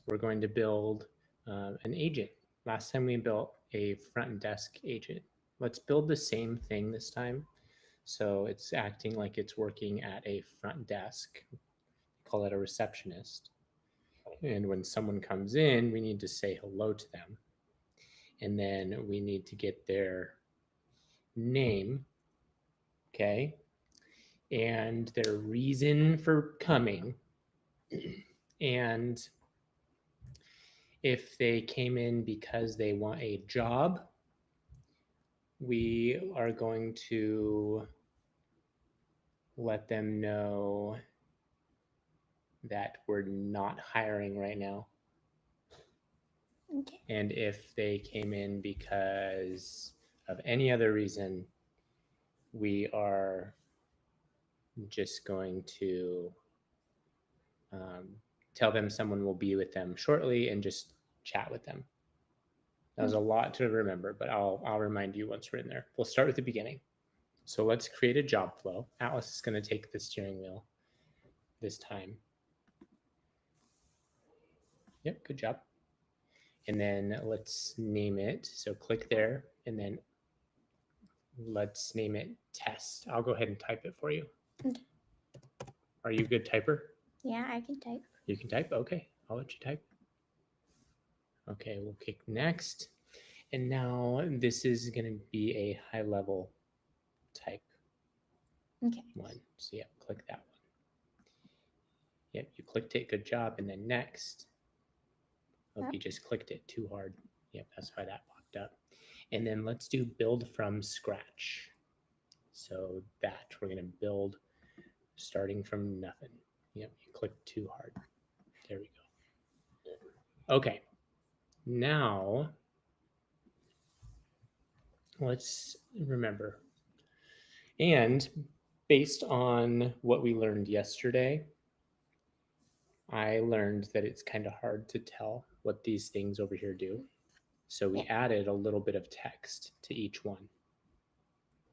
we're going to build an agent. Last time we built a front desk agent. Let's build the same thing this time. So it's acting like it's working at a front desk. Call it a receptionist. And when someone comes in, we need to say hello to them. And then we need to get their name, okay, and their reason for coming. And if they came in because they want a job, we are going to let them know that we're not hiring right now. Okay. And if they came in because of any other reason, we are just going to tell them someone will be with them shortly and just chat with them. That was a lot to remember, but I'll remind you once we're in there. We'll start with the beginning. So let's create a job flow. Atlas is going to take the steering wheel this time. Yep, good job. And then let's name it. So click there, and then let's name it test. I'll go ahead and type it for you. Okay. Are you a good typer? Yeah, I can type. You can type? Okay, I'll let you type. Okay, we'll click next. And now this is going to be a high level type. Okay. One. So yeah, click that one. Yep, you clicked it. Good job. And then next. Oh, you just clicked it too hard. Yep, that's why that popped up. And then let's do build from scratch. So that we're going to build starting from nothing. Yep, you clicked too hard. There we go. Okay. Now let's remember. And based on what we learned yesterday, I learned that it's kind of hard to tell what these things over here do. So we added a little bit of text to each one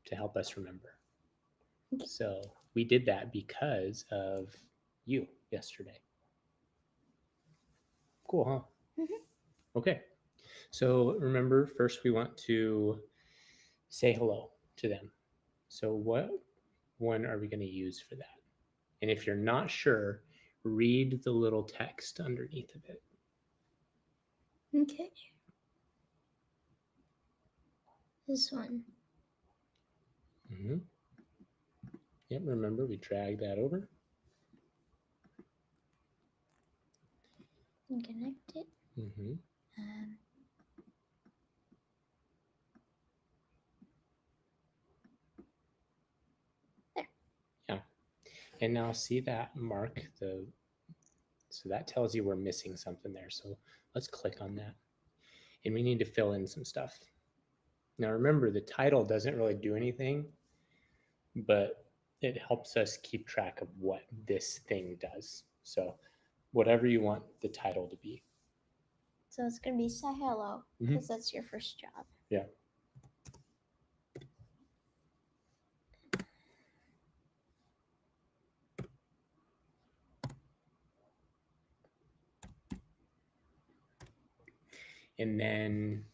to help us remember. So we did that because of you yesterday. Cool, huh? Mm-hmm. Okay. So remember, first we want to say hello to them. So what one are we going to use for that? And if you're not sure, read the little text underneath of it. Okay. This one. Mm-hmm. Yep, remember we drag that over. And connect it. Mm-hmm. There. Yeah. And now see that mark, so that tells you we're missing something there. So let's click on that. And we need to fill in some stuff. Now remember, the title doesn't really do anything, but it helps us keep track of what this thing does. So whatever you want the title to be. So it's going to be say hello because that's your first job. Yeah. And then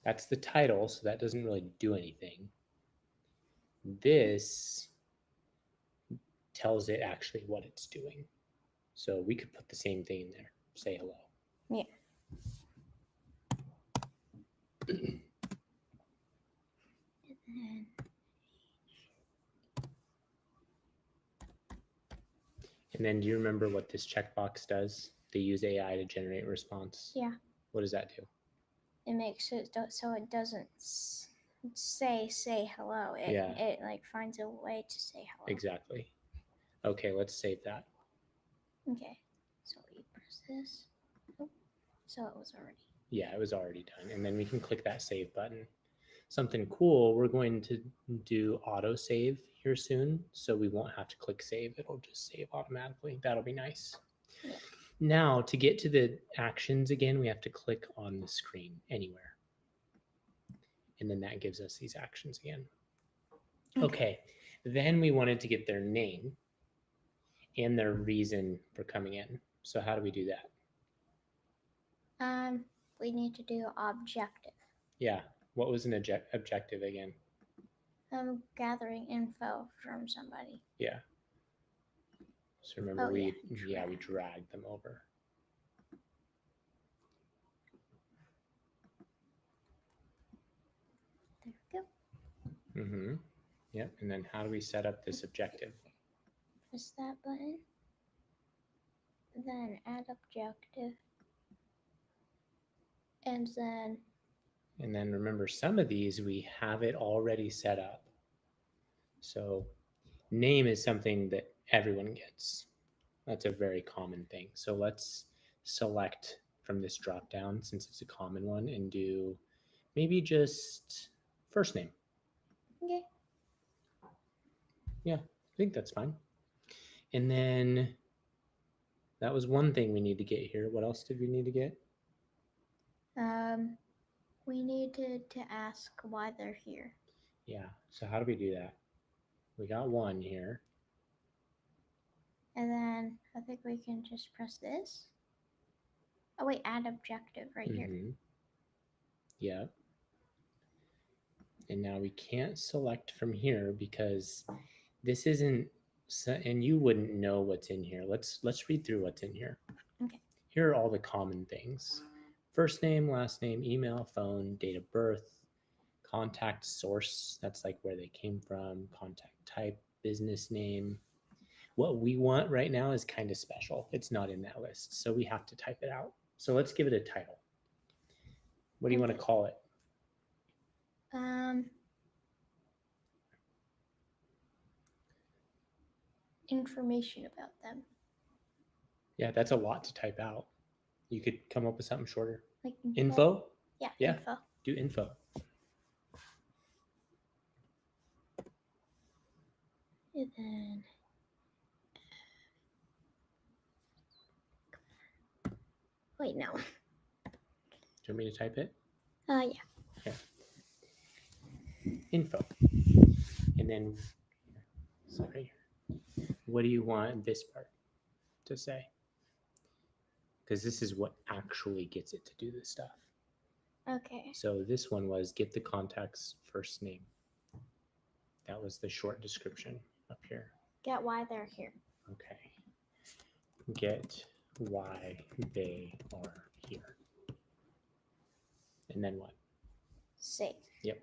that's the title, so that doesn't really do anything. This tells it actually what it's doing. So we could put the same thing in there. Say hello. Yeah. And then do you remember what this checkbox does? They use AI to generate response. Yeah. What does that do? It makes it so it doesn't say hello. It like finds a way to say hello. Exactly. Okay, let's save that. Okay. So we press this. Oh, so it was already. Yeah, it was already done. And then we can click that save button. Something cool, we're going to do auto save here soon, so we won't have to click save. It'll just save automatically. That'll be nice. Yeah. Now, to get to the actions again, we have to click on the screen anywhere. And then that gives us these actions again. Okay. Then we wanted to get their name and their reason for coming in. So how do we do that? We need to do objective. Yeah. What was an objective again? Gathering info from somebody. Yeah. So remember, we dragged them over. There we go. Mm-hmm. Yep. And then how do we set up this objective? Press that button. Then add objective. And then remember, some of these we have it already set up. So name is something that everyone gets. That's a very common thing. So let's select from this drop down, since it's a common one, and do maybe just first name. Okay. Yeah, I think that's fine. And then that was one thing we need to get here. What else did we need to get? We needed to ask why they're here. Yeah. So how do we do that? We got one here. And then I think we can just press this. Oh wait, add objective right here. Yeah. And now we can't select from here because this isn't, and you wouldn't know what's in here. Let's read through what's in here. Okay. Here are all the common things: first name, last name, email, phone, date of birth, contact source, that's like where they came from, contact type, business name. What we want right now is kind of special. It's not in that list, so we have to type it out. So let's give it a title. What do you want to call it? Information about them. Yeah, that's a lot to type out. You could come up with something shorter. Like info? Yeah, info. Do info. And then wait, no. Do you want me to type it? Yeah. Okay. Info. And then, sorry, what do you want this part to say? Because this is what actually gets it to do this stuff. Okay. So this one was get the contact's first name. That was the short description up here. Get why they're here. Okay. Get why they are here. And then what? Save. Yep.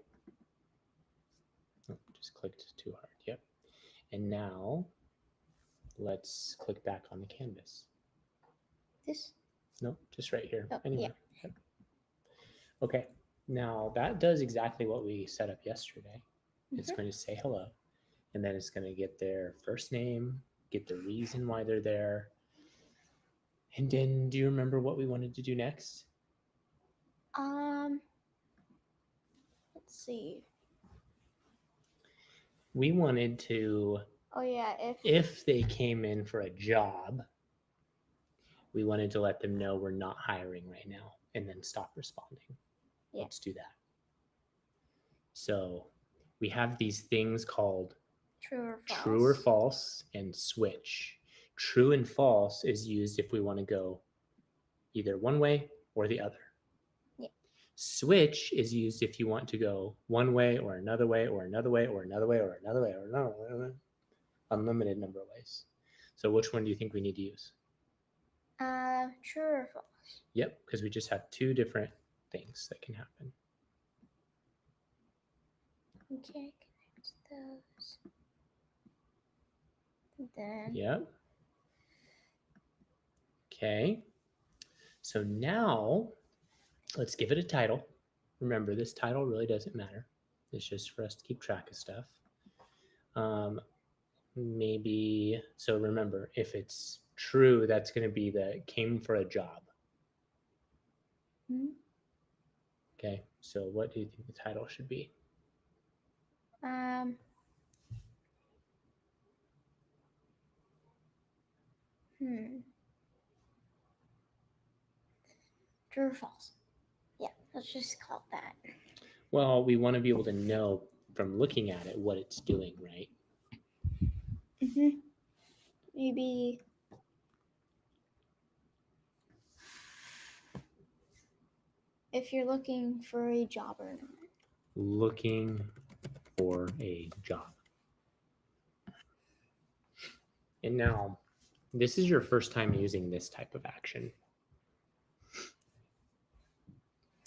Oh, just clicked too hard. Yep. And now let's click back on the canvas. This? No, just right here. Oh, anywhere. Yeah. Yep. Okay. Now that does exactly what we set up yesterday. It's going to say hello, and then it's going to get their first name, get the reason why they're there. And then do you remember what we wanted to do next? Let's see. We wanted to, if they came in for a job, we wanted to let them know we're not hiring right now and then stop responding. Yeah. Let's do that. So we have these things called true or false and switch. True and false is used if we want to go either one way or the other. Yeah. Switch is used if you want to go one way or another way or another way or another way or another way or another way. Unlimited number of ways. So which one do you think we need to use? True or false? Yep, because we just have two different things that can happen. Okay, connect those. Then. Yep. Okay. So now let's give it a title. Remember, this title really doesn't matter. It's just for us to keep track of stuff. Maybe, so remember, if it's true, that's going to be the came for a job. Okay, so what do you think the title should be? True or false? Yeah, let's just call it that. Well, we want to be able to know from looking at it what it's doing, right? Maybe If you're looking for a job or not. Looking for a job. And now, this is your first time using this type of action.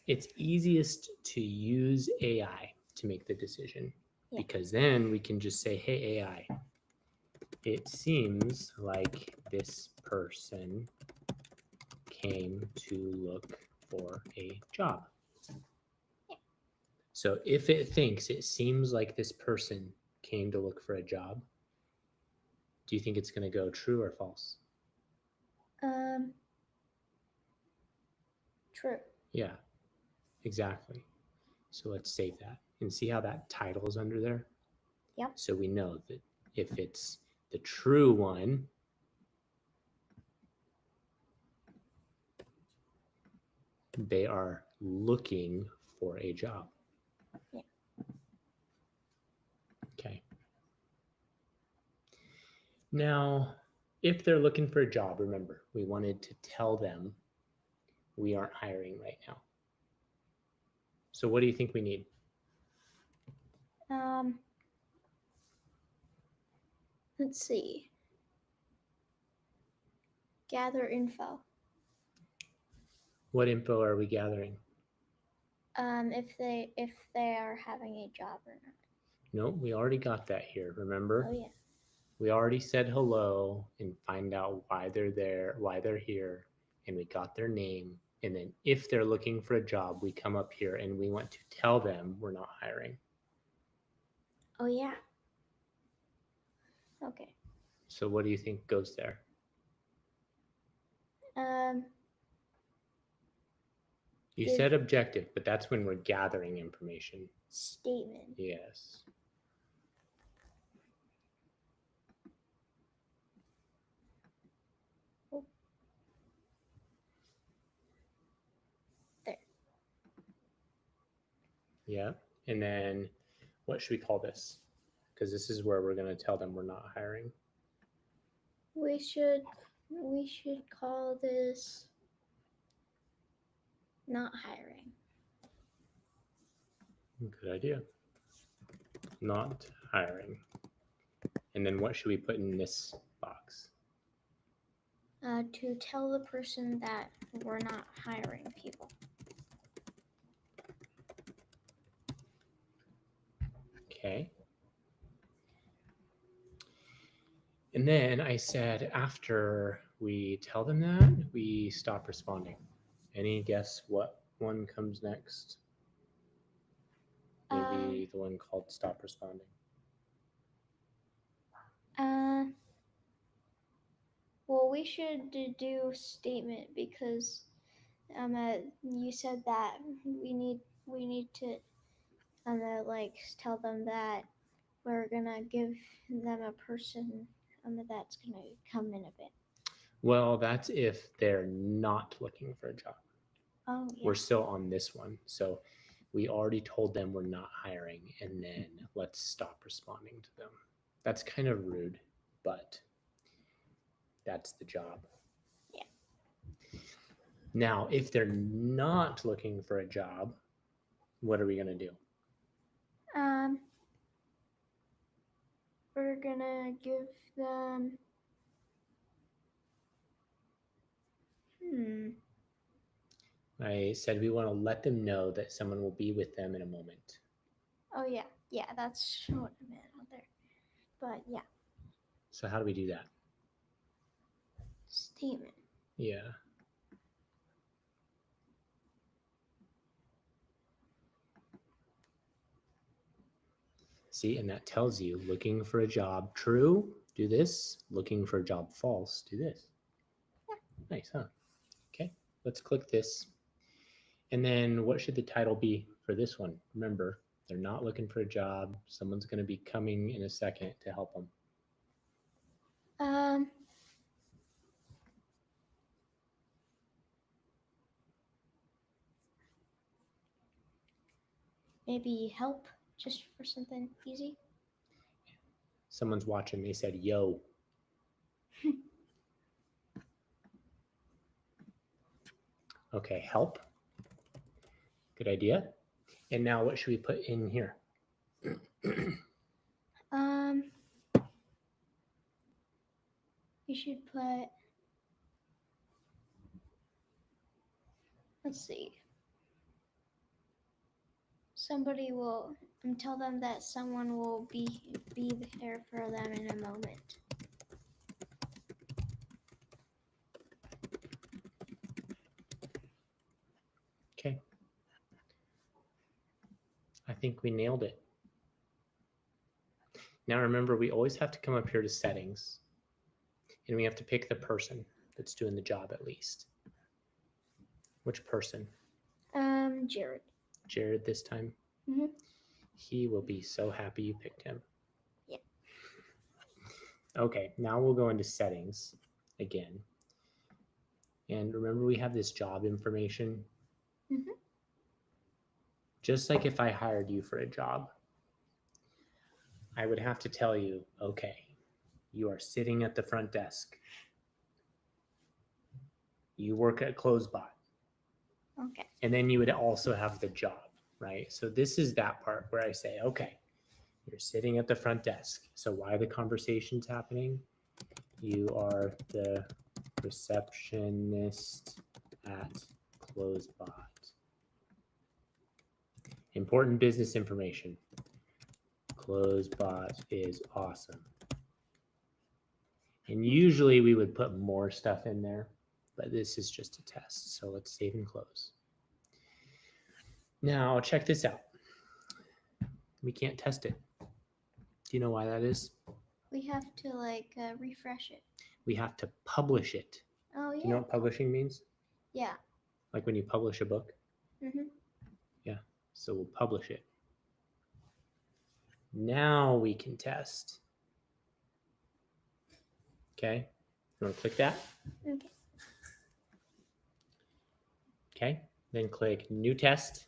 It's easiest to use AI to make the decision, because then we can just say, hey, AI, it seems like this person came to look for a job. Yeah. So if it thinks it seems like this person came to look for a job, do you think it's going to go true or false? True. Yeah, exactly. So let's save that and see how that title is under there. Yep. So we know that if it's the true one, they are looking for a job. Yeah. Okay. Now, if they're looking for a job, remember, we wanted to tell them we aren't hiring right now. So what do you think we need? Let's see. Gather info. What info are we gathering? If they are having a job or not. No, we already got that here, remember? Oh yeah. We already said hello and find out why they're there, why they're here, and we got their name. And then if they're looking for a job, we come up here and we want to tell them we're not hiring. Oh yeah. Okay. So what do you think goes there? You said objective, but that's when we're gathering information. Statement. Yes. Oh. There. Yeah. And then what should we call this? Because this is where we're going to tell them we're not hiring. We should call this not hiring. Good idea. Not hiring. And then what should we put in this box? To tell the person that we're not hiring people. Okay. And then I said after we tell them that, we stop responding. Any guess what one comes next? Maybe the one called stop responding. Well, we should do statement because you said that we need to like tell them that we're gonna give them a person that's gonna come in a bit. Well, that's if they're not looking for a job. Oh, yeah. We're still on this one. So we already told them we're not hiring, and then let's stop responding to them. That's kind of rude, but that's the job. Yeah. Now, if they're not looking for a job, what are we going to do? We're gonna give them I said we want to let them know that someone will be with them in a moment. Oh yeah, yeah, that's what I meant out there. But yeah. So how do we do that? Statement. Yeah. See, and that tells you looking for a job true, do this. Looking for a job false, do this. Yeah. Nice, huh? Okay, let's click this. And then what should the title be for this one? Remember, they're not looking for a job. Someone's going to be coming in a second to help them. Maybe help, just for something easy. Someone's watching. They said, yo. Okay, help. Good idea. And now what should we put in here? You should put, let's see. Somebody will tell them that someone will be there for them in a moment. Okay. I think we nailed it. Now remember, we always have to come up here to settings, and we have to pick the person that's doing the job at least. Which person? Jared. Jared this time? Mm-hmm. He will be so happy you picked him. Yeah. Okay, now we'll go into settings again. And remember, we have this job information. Mm-hmm. Just like if I hired you for a job, I would have to tell you, okay, you are sitting at the front desk. You work at CloseBot. Okay. And then you would also have the job, right? So this is that part where I say, okay, you're sitting at the front desk. So why the conversation's happening? You are the receptionist at CloseBot. Important business information. CloseBot is awesome. And usually we would put more stuff in there, but this is just a test. So let's save and close. Now check this out. We can't test it. Do you know why that is? We have to refresh it. We have to publish it. Oh yeah. Do you know what publishing means? Yeah. Like when you publish a book? Mm-hmm. Yeah. So we'll publish it. Now we can test. Okay. You want to click that? Okay. Okay. Then click New Test.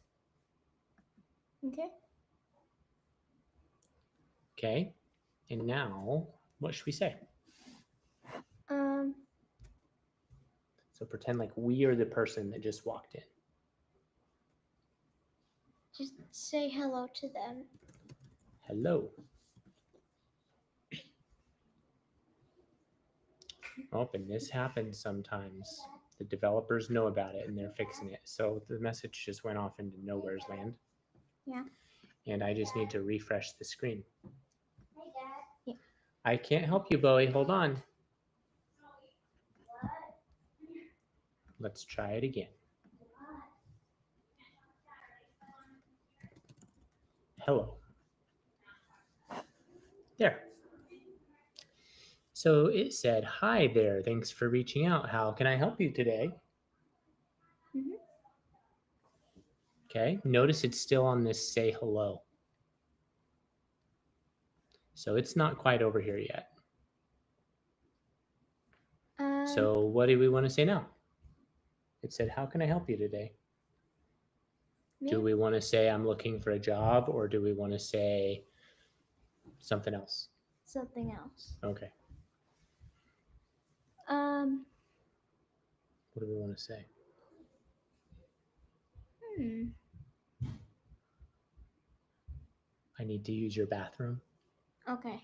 Okay. Okay. And now, what should we say? So pretend like we are the person that just walked in. Just say hello to them. Hello. Oh, and this happens sometimes. The developers know about it and they're fixing it. So the message just went off into nowhere's land. Yeah. And I just need to refresh the screen. Hey, Dad. Yeah. I can't help you, Bowie. Hold on. Let's try it again. Hello. There. So it said, hi there. Thanks for reaching out. How can I help you today? Mm-hmm. Okay. Notice it's still on this say hello. So it's not quite over here yet. So what do we want to say now? It said, how can I help you today? Do we want to say I'm looking for a job, or do we want to say something else? Something else. Okay. What do we want to say? I need to use your bathroom. Okay.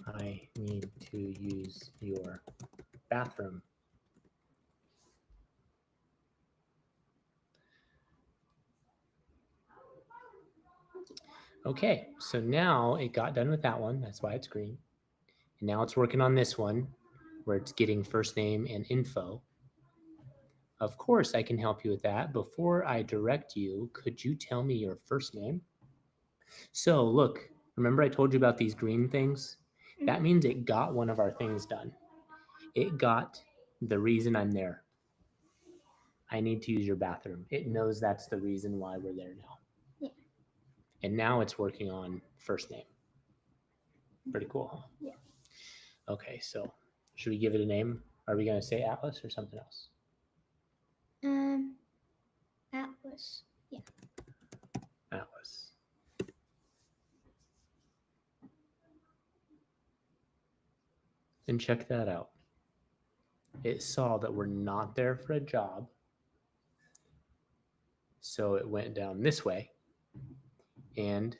I need to use your bathroom. Okay, so now it got done with that one. That's why it's green. And now it's working on this one where it's getting first name and info. Of course, I can help you with that. Before I direct you, could you tell me your first name? So look, remember I told you about these green things? That means it got one of our things done. It got the reason I'm there. I need to use your bathroom. It knows that's the reason why we're there now. Yeah. And now it's working on first name. Pretty cool, huh? Yeah. Okay, so should we give it a name? Are we going to say Atlas or something else? Atlas. Yeah. Atlas. And check that out. It saw that we're not there for a job. So it went down this way, and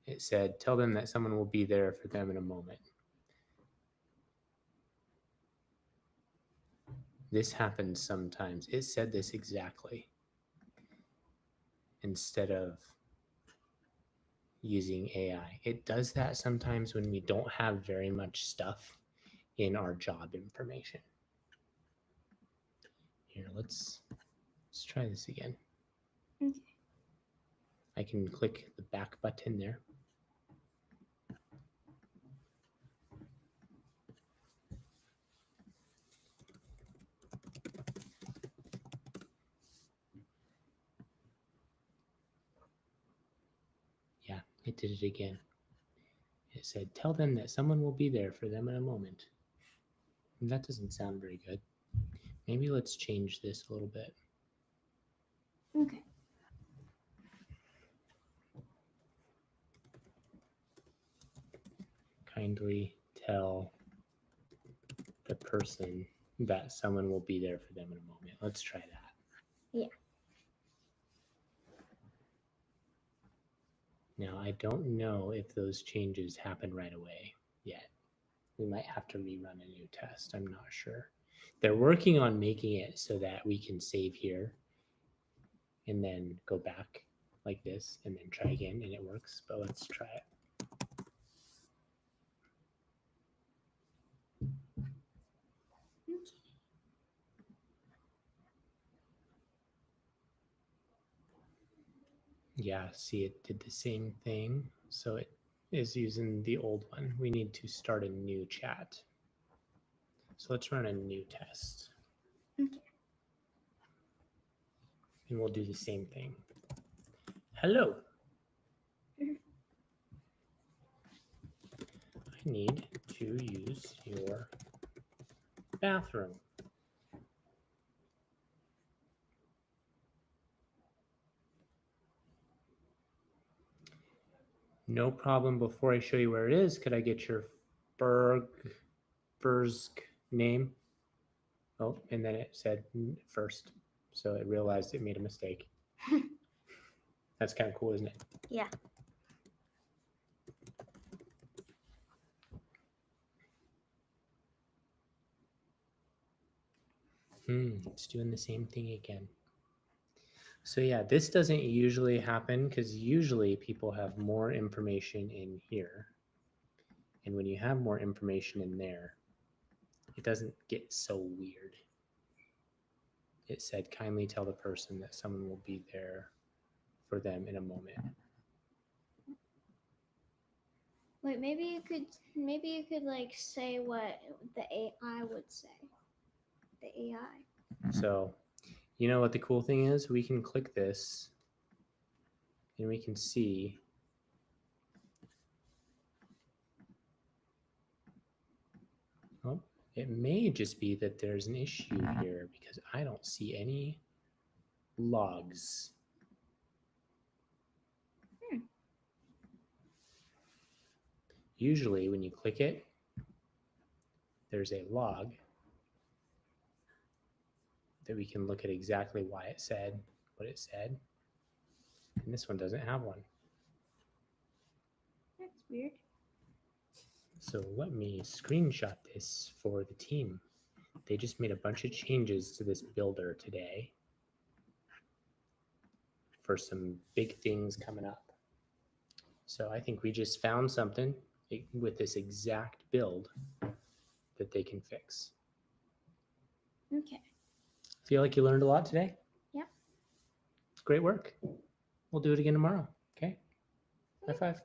it said, tell them that someone will be there for them in a moment. This happens sometimes. It said this exactly instead of using AI. It does that sometimes when we don't have very much stuff in our job information. Here, let's try this again. Okay. I can click the back button there. Yeah, it did it again. It said, tell them that someone will be there for them in a moment. And that doesn't sound very good. Maybe let's change this a little bit. Okay. Kindly tell the person that someone will be there for them in a moment. Let's try that. Yeah. Now, I don't know if those changes happen right away yet. We might have to rerun a new test. I'm not sure. They're working on making it so that we can save here and then go back like this and then try again, and it works. But let's try it. Yeah, see, it did the same thing. So it is using the old one. We need to start a new chat. So let's run a new test. Okay. And we'll do the same thing. Hello. I need to use your bathroom. No problem. Before I show you where it is, could I get your Bersk name? Oh, and then it said first. So it realized it made a mistake. That's kind of cool, isn't it? Yeah. It's doing the same thing again. So yeah, this doesn't usually happen because usually people have more information in here. And when you have more information in there, it doesn't get so weird. It said, kindly tell the person that someone will be there for them in a moment. Wait, maybe you could like say what the AI would say. The AI. So, you know what the cool thing is? We can click this and we can see oh, it may just be that there's an issue here because I don't see any logs. Usually when you click it, there's a log that we can look at exactly why it said what it said. And this one doesn't have one. That's weird. So let me screenshot this for the team. They just made a bunch of changes to this builder today for some big things coming up. So I think we just found something with this exact build that they can fix. Okay. Feel like you learned a lot today? Yep. Great work. We'll do it again tomorrow. Okay. High five.